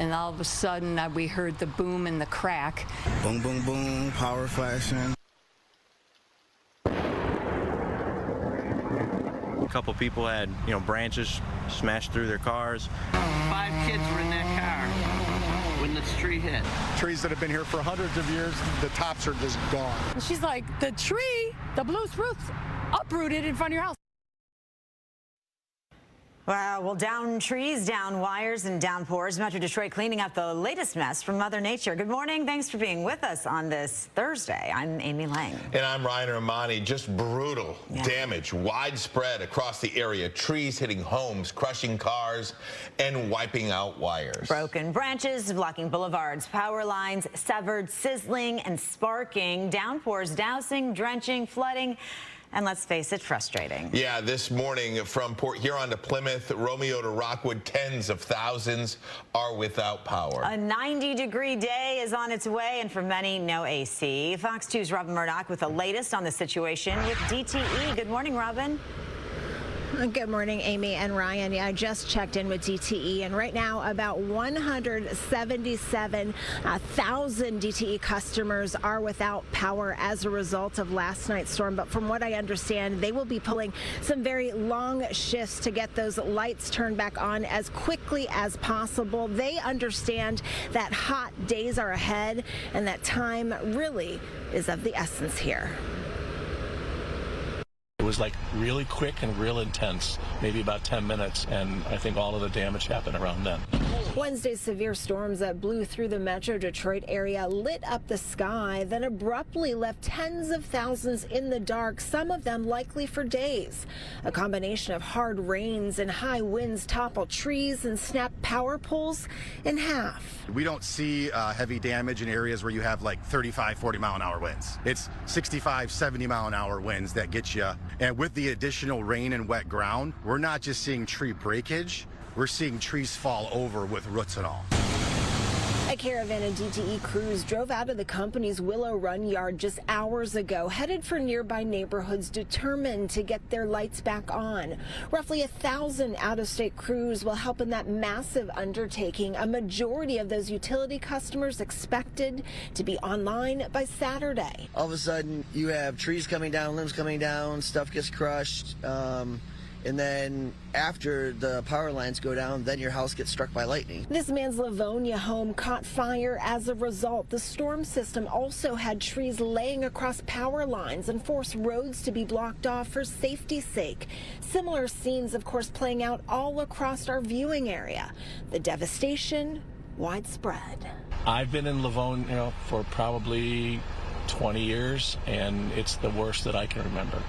and all of a sudden we heard the boom and the crack. Boom, boom, boom, power flashing. A couple people had, branches smashed through their cars. 5 kids were in that car when this tree hit. Trees that have been here for hundreds of years, the tops are just gone. She's like, the tree, the blue spruce, uprooted in front of your house. Wow, well, down trees, down wires, and downpours. Metro Detroit cleaning up the latest mess from Mother Nature. Good morning. Thanks for being with us on this Thursday. I'm Amy Lang. And I'm Ryan Romani. Just brutal damage, widespread across the area. Trees hitting homes, crushing cars, and wiping out wires. Broken branches blocking boulevards, power lines severed, sizzling and sparking. Downpours dousing, drenching, flooding. And let's face it, frustrating. Yeah, this morning from Port Huron to Plymouth, Romeo to Rockwood, tens of thousands are without power. A 90-degree day is on its way, and for many, no AC. Fox 2's Robin Murdoch with the latest on the situation with DTE. Good morning, Robin. Good morning, Amy and Ryan. Yeah, I just checked in with DTE, and right now about 177,000 DTE customers are without power as a result of last night's storm. But from what I understand, they will be pulling some very long shifts to get those lights turned back on as quickly as possible. They understand that hot days are ahead and that time really is of the essence here. It was like really quick and real intense, maybe about 10 minutes, and I think all of the damage happened around then. Wednesday's severe storms that blew through the Metro Detroit area lit up the sky, then abruptly left tens of thousands in the dark, some of them likely for days. A combination of hard rains and high winds toppled trees and snapped power poles in half. We don't see heavy damage in areas where you have like 35, 40-mile-an-hour winds. It's 65, 70-mile-an-hour winds that get you. And with the additional rain and wet ground, we're not just seeing tree breakage, we're seeing trees fall over with roots and all. A caravan of DTE crews drove out of the company's Willow Run yard just hours ago, headed for nearby neighborhoods, determined to get their lights back on. Roughly 1,000 out-of-state crews will help in that massive undertaking. A majority of those utility customers expected to be online by Saturday. All of a sudden, you have trees coming down, limbs coming down, stuff gets crushed. And then after the power lines go down, then your house gets struck by lightning. This man's Livonia home caught fire as a result. The storm system also had trees laying across power lines and forced roads to be blocked off for safety's sake. Similar scenes, of course, playing out all across our viewing area. The devastation widespread. I've been in Livonia for probably 20 years, and it's the worst that I can remember.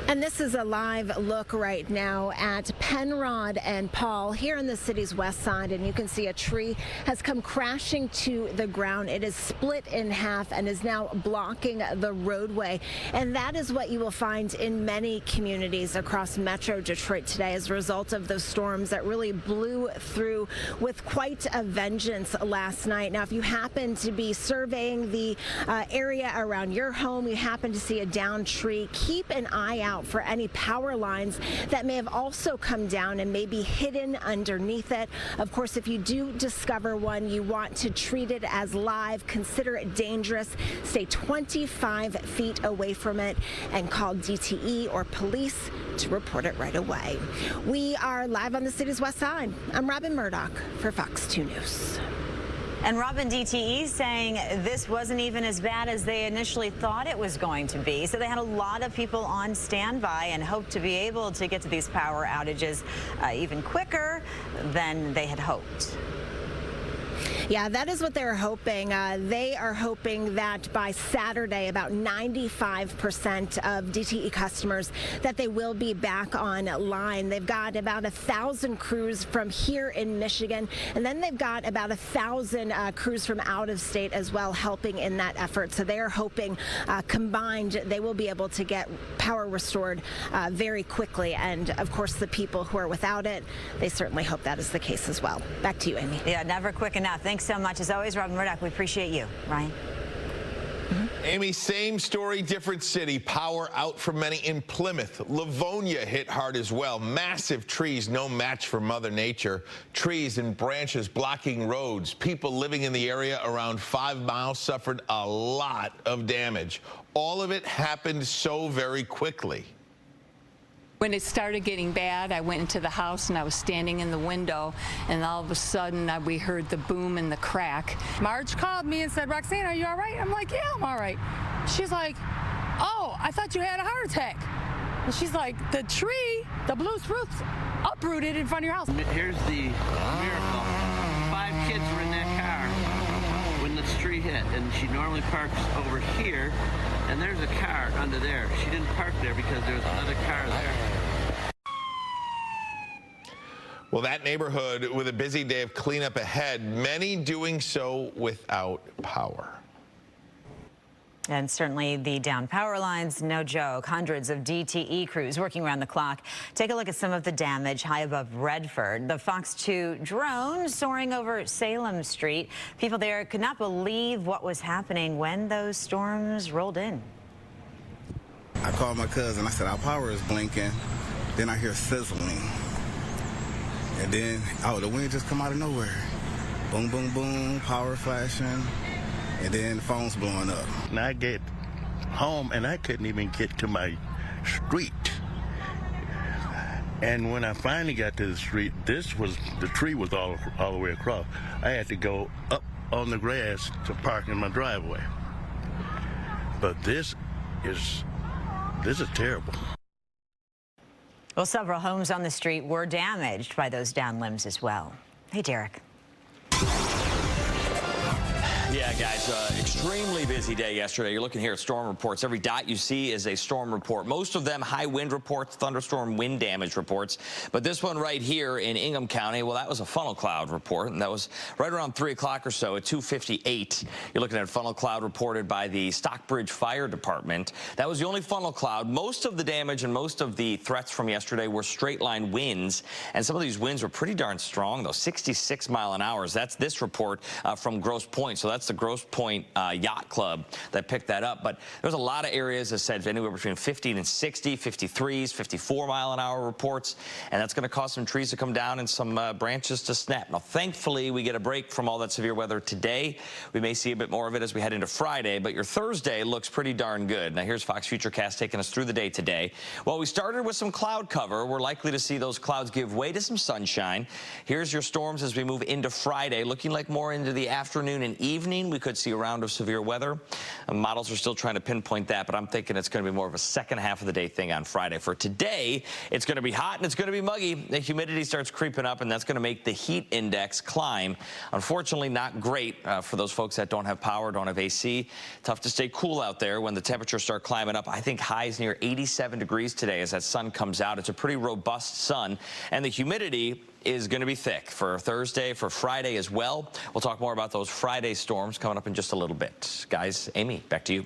And this is a live look right now at Penrod and Paul here in the city's west side, and you can see a tree has come crashing to the ground. It is split in half and is now blocking the roadway, and that is what you will find in many communities across Metro Detroit today as a result of those storms that really blew through with quite a vengeance last night. Now, if you happen to be surveying the area around your home, you happen to see a downed tree, keep an eye out for any power lines that may have also come down and may be hidden underneath it. Of course, if you do discover one, you want to treat it as live, consider it dangerous, stay 25 feet away from it, and call DTE or police to report it right away. We are live on the city's west side. I'm Robin Murdoch for Fox 2 News. And Robin, DTE saying this wasn't even as bad as they initially thought it was going to be. So they had a lot of people on standby and hoped to be able to get to these power outages even quicker than they had hoped. Yeah, that is what they're hoping. They are hoping that by Saturday, about 95% of DTE customers, that they will be back online. They've got about 1,000 crews from here in Michigan, and then they've got about 1,000 crews from out of state as well helping in that effort. So they are hoping combined they will be able to get power restored very quickly. And of course, the people who are without it, they certainly hope that is the case as well. Back to you, Amy. Yeah, never quick enough. Thanks so much. As always, Robin Murdoch, we appreciate you. Ryan? Amy, same story, different city. Power out for many in Plymouth. Livonia hit hard as well. Massive trees, no match for Mother Nature. Trees and branches blocking roads. People living in the area around 5 miles suffered a lot of damage. All of it happened so very quickly. When it started getting bad, I went into the house and I was standing in the window, and all of a sudden we heard the boom and the crack. Marge called me and said, "Roxanne, are you all right?" I'm like, "Yeah, I'm all right." She's like, "Oh, I thought you had a heart attack." And she's like, "The tree, the blue spruce, uprooted in front of your house." Here's the miracle. 5 kids were in that car when this tree hit, and she normally parks over here. And there's a car under there. She didn't park there because there was another car there. Well, that neighborhood with a busy day of cleanup ahead, many doing so without power. And certainly the down power lines, no joke. Hundreds of DTE crews working around the clock. Take a look at some of the damage high above Redford. The Fox 2 drone soaring over Salem Street. People there could not believe what was happening when those storms rolled in. I called my cousin. I said, "Our power is blinking." Then I hear sizzling. And then, oh, the wind just come out of nowhere. Boom, boom, boom, power flashing. And then the phone's blowing up. And I get home and I couldn't even get to my street. And when I finally got to the street, the tree was all the way across. I had to go up on the grass to park in my driveway. But this is terrible. Well, several homes on the street were damaged by those down limbs as well. Hey, Derek. Yeah, guys, extremely busy day yesterday. You're looking here at storm reports. Every dot you see is a storm report. Most of them high wind reports, thunderstorm wind damage reports. But this one right here in Ingham County, well, that was a funnel cloud report, and that was right around 3 o'clock or so at 2:58. You're looking at a funnel cloud reported by the Stockbridge Fire Department. That was the only funnel cloud. Most of the damage and most of the threats from yesterday were straight line winds, and some of these winds were pretty darn strong, though, 66 mile an hour. That's this report from Grosse Pointe. So that's the Grosse Pointe Yacht Club that picked that up. But there's a lot of areas that said anywhere between 50 and 60, 53s, 54 mile an hour reports. And that's going to cause some trees to come down and some branches to snap. Now, thankfully, we get a break from all that severe weather today. We may see a bit more of it as we head into Friday, but your Thursday looks pretty darn good. Now, here's Fox Futurecast taking us through the day today. Well, we started with some cloud cover. We're likely to see those clouds give way to some sunshine. Here's your storms as we move into Friday, looking like more into the afternoon and evening. We could see a round of severe weather. Models are still trying to pinpoint that, but I'm thinking it's going to be more of a second half of the day thing on Friday. For today, it's going to be hot and it's going to be muggy. The humidity starts creeping up, and that's going to make the heat index climb. Unfortunately, not great for those folks that don't have power, don't have AC. Tough to stay cool out there when the temperatures start climbing up. I think highs near 87 degrees today as that sun comes out. It's a pretty robust sun, and the humidity is going to be thick for Thursday, for Friday as well. We'll talk more about those Friday storms coming up in just a little bit. Guys, Amy, back to you.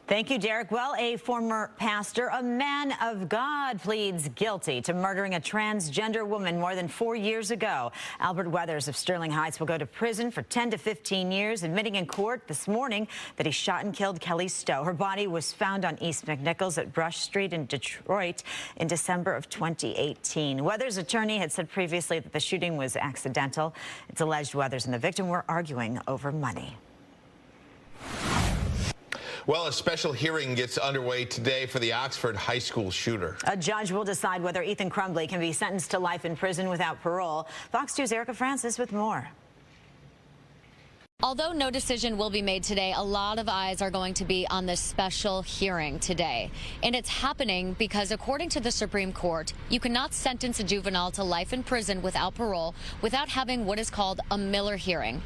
Thank you, Derek. Well, a former pastor, a man of God, pleads guilty to murdering a transgender woman more than 4 years ago. Albert Weathers of Sterling Heights will go to prison for 10 to 15 years, admitting in court this morning that he shot and killed Kelly Stowe. Her body was found on East McNichols at Brush Street in Detroit in December of 2018. Weathers' attorney had said previously that the shooting was accidental. It's alleged Weathers and the victim were arguing over money. Well, a special hearing gets underway today for the Oxford High School shooter. A judge will decide whether Ethan Crumbley can be sentenced to life in prison without parole. Fox 2's Erica Francis with more. Although no decision will be made today, a lot of eyes are going to be on this special hearing today. And it's happening because, according to the Supreme Court, you cannot sentence a juvenile to life in prison without parole without having what is called a Miller hearing.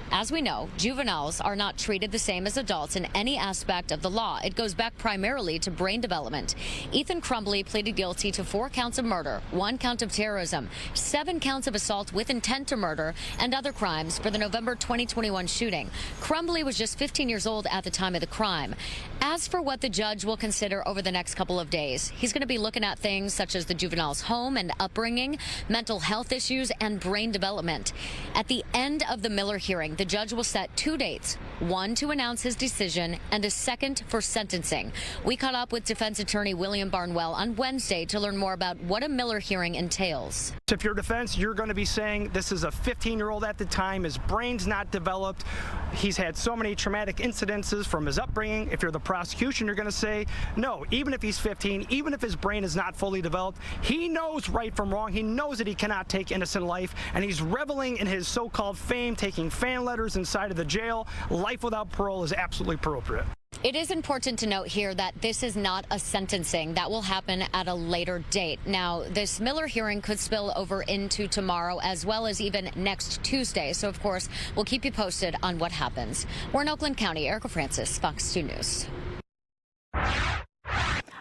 As we know, juveniles are not treated the same as adults in any aspect of the law. It goes back primarily to brain development. Ethan Crumbley pleaded guilty to 4 counts of murder, 1 count of terrorism, 7 counts of assault with intent to murder, and other crimes for the November 2021 shooting. Crumbley was just 15 years old at the time of the crime. As for what the judge will consider over the next couple of days, he's going to be looking at things such as the juvenile's home and upbringing, mental health issues, and brain development. At the end of the Miller hearing, the judge will set 2 dates one to announce his decision and a second for sentencing. We caught up with defense attorney William Barnwell on Wednesday to learn more about what a Miller hearing entails. If you're defense, you're going to be saying this is a 15-year-old at the time, his brain's not developed, he's had so many traumatic incidences from his upbringing. If you're the prosecution, you're going to say, no, even if he's 15, even if his brain is not fully developed, he knows right from wrong, he knows that he cannot take innocent life, and he's reveling in his so-called fame, taking fan letters inside of the jail. Life without parole is absolutely appropriate. It is important to note here that this is not a sentencing. That will happen at a later date. Now, this Miller hearing could spill over into tomorrow as well as even next Tuesday. So, of course, we'll keep you posted on what happens. We're in Oakland County. Erica Francis, Fox 2 News.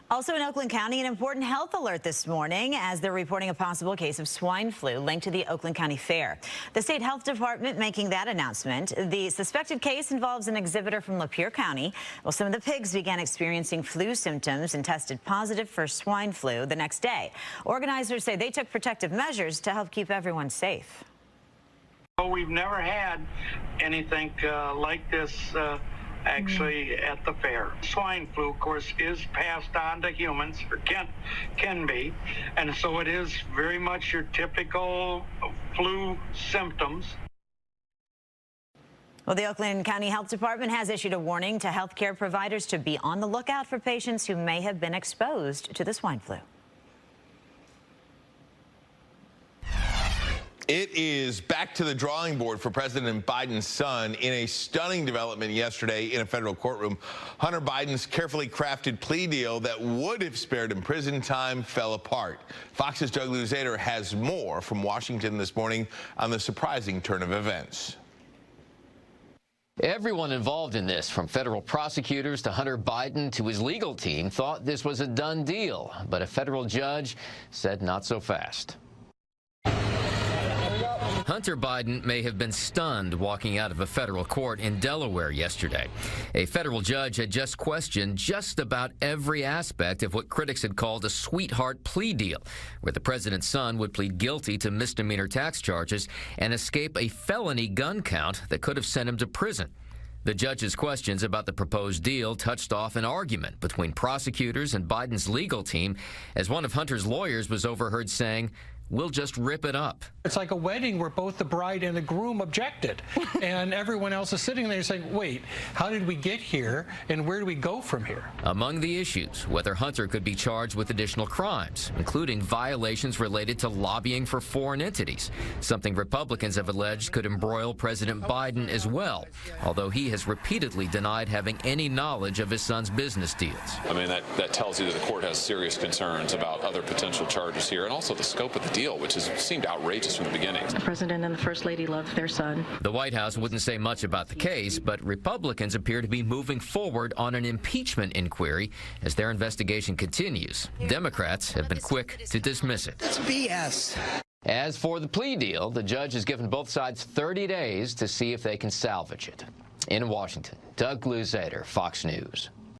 Also in Oakland County, an important health alert this morning as they're reporting a possible case of swine flu linked to the Oakland County Fair. The state health department making that announcement. The suspected case involves an exhibitor from Lapeer County. Well, some of the pigs began experiencing flu symptoms and tested positive for swine flu the next day. Organizers say they took protective measures to help keep everyone safe. Well, we've never had anything like this actually at the fair. Swine flu, of course, is passed on to humans, or can be, and so it is very much your typical flu symptoms. Well, the Oakland County Health Department has issued a warning to healthcare providers to be on the lookout for patients who may have been exposed to the swine flu. It is back to the drawing board for President Biden's son in a stunning development yesterday in a federal courtroom. Hunter Biden's carefully crafted plea deal that would have spared him prison time fell apart. Fox's Doug Luzader has more from Washington this morning on the surprising turn of events. Everyone involved in this, from federal prosecutors to Hunter Biden to his legal team, thought this was a done deal. But a federal judge said not so fast. Hunter Biden may have been stunned walking out of a federal court in Delaware yesterday. A federal judge had just questioned just about every aspect of what critics had called a sweetheart plea deal, where the president's son would plead guilty to misdemeanor tax charges and escape a felony gun count that could have sent him to prison. The judge's questions about the proposed deal touched off an argument between prosecutors and Biden's legal team, as one of Hunter's lawyers was overheard saying, "We'll just rip it up." It's like a wedding where both the bride and the groom objected, and everyone else is sitting there saying, wait, how did we get here, and where do we go from here? Among the issues, whether Hunter could be charged with additional crimes, including violations related to lobbying for foreign entities, something Republicans have alleged could embroil President Biden as well, although he has repeatedly denied having any knowledge of his son's business deals. I mean, that tells you that the court has serious concerns about other potential charges here, and also the scope of the deal, which has seemed outrageous from the beginning. The president and the first lady love their son. The White House wouldn't say much about the case, but Republicans appear to be moving forward on an impeachment inquiry as their investigation continues. Democrats have been quick to dismiss it. It's BS. As for the plea deal, the judge has given both sides 30 days to see if they can salvage it. In Washington, Doug Luzader, Fox News.